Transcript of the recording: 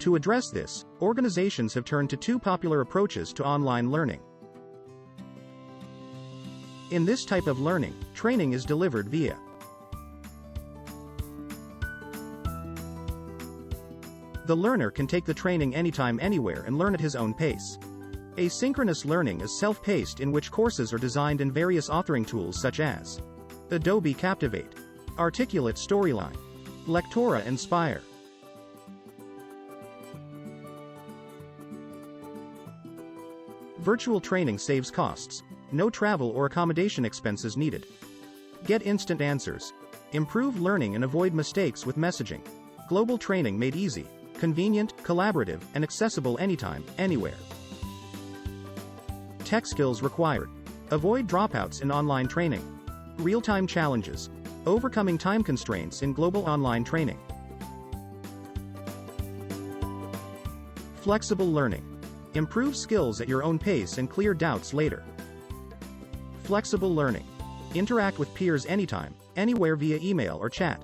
To address this, organizations have turned to two popular approaches to online learning. In this type of learning, training is delivered via the learner can take the training anytime, anywhere and learn at his own pace. Asynchronous learning is self-paced, in which courses are designed in various authoring tools such as Adobe Captivate, Articulate Storyline, Lectora, and Spire. Virtual training saves costs. No travel or accommodation expenses needed. Get instant answers. Improve learning and avoid mistakes with messaging. Global training made easy, convenient, collaborative, and accessible anytime, anywhere. Tech skills required. Avoid dropouts in online training. Real-time challenges. Overcoming time constraints in global online training. Flexible learning. Improve skills at your own pace and clear doubts later. Flexible learning. Interact with peers anytime, anywhere via email or chat.